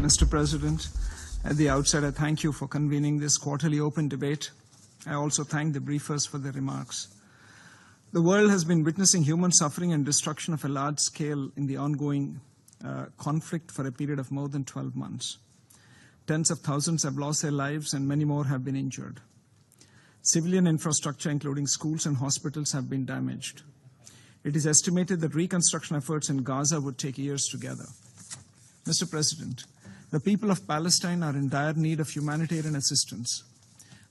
Mr. President, at the outset, I thank you for convening this quarterly open debate. I also thank the briefers for their remarks. The world has been witnessing human suffering and destruction of a large scale in the ongoing conflict for a period of more than 12 months. Tens of thousands have lost their lives and many more have been injured. Civilian infrastructure, including schools and hospitals, have been damaged. It is estimated that reconstruction efforts in Gaza would take years to gather. Mr. President, the people of Palestine are in dire need of humanitarian assistance.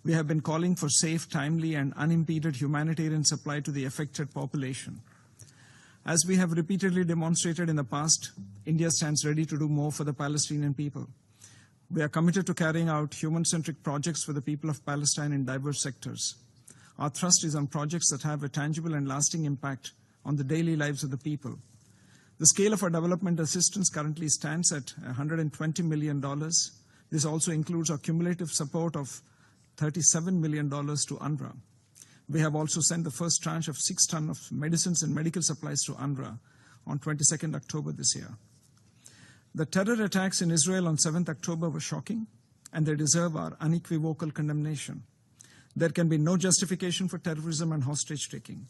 We have been calling for safe, timely, and unimpeded humanitarian supply to the affected population. As we have repeatedly demonstrated in the past, India stands ready to do more for the Palestinian people. We are committed to carrying out human-centric projects for the people of Palestine in diverse sectors. Our thrust is on projects that have a tangible and lasting impact on the daily lives of the people. The scale of our development assistance currently stands at $120 million. This also includes our cumulative support of $37 million to UNRWA. We have also sent the first tranche of 6 tons of medicines and medical supplies to UNRWA on 22nd October this year. The terror attacks in Israel on 7th October were shocking, and they deserve our unequivocal condemnation. There can be no justification for terrorism and hostage-taking.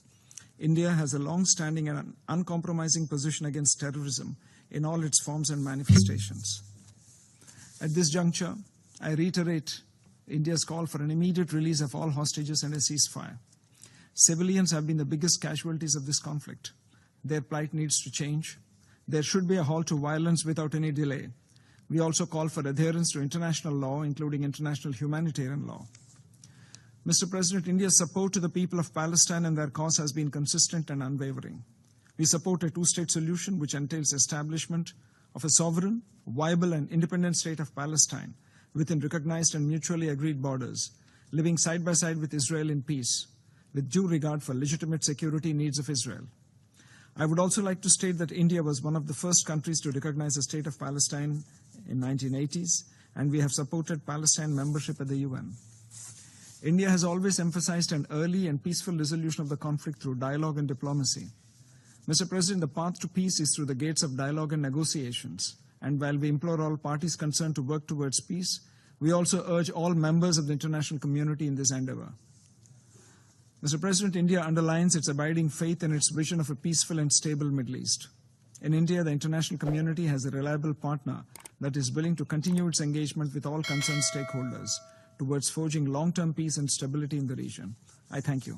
India has a long-standing and uncompromising position against terrorism in all its forms and manifestations. At this juncture, I reiterate India's call for an immediate release of all hostages and a ceasefire. Civilians have been the biggest casualties of this conflict. Their plight needs to change. There should be a halt to violence without any delay. We also call for adherence to international law, including international humanitarian law. Mr. President, India's support to the people of Palestine and their cause has been consistent and unwavering. We support a two-state solution which entails establishment of a sovereign, viable, and independent state of Palestine within recognized and mutually agreed borders, living side by side with Israel in peace, with due regard for legitimate security needs of Israel. I would also like to state that India was one of the first countries to recognize the state of Palestine in 1980s, and we have supported Palestine membership at the UN. India has always emphasized an early and peaceful resolution of the conflict through dialogue and diplomacy. Mr. President, the path to peace is through the gates of dialogue and negotiations. And while we implore all parties concerned to work towards peace, we also urge all members of the international community in this endeavor. Mr. President, India underlines its abiding faith in its vision of a peaceful and stable Middle East. In India, the international community has a reliable partner that is willing to continue its engagement with all concerned stakeholders towards forging long-term peace and stability in the region. I thank you.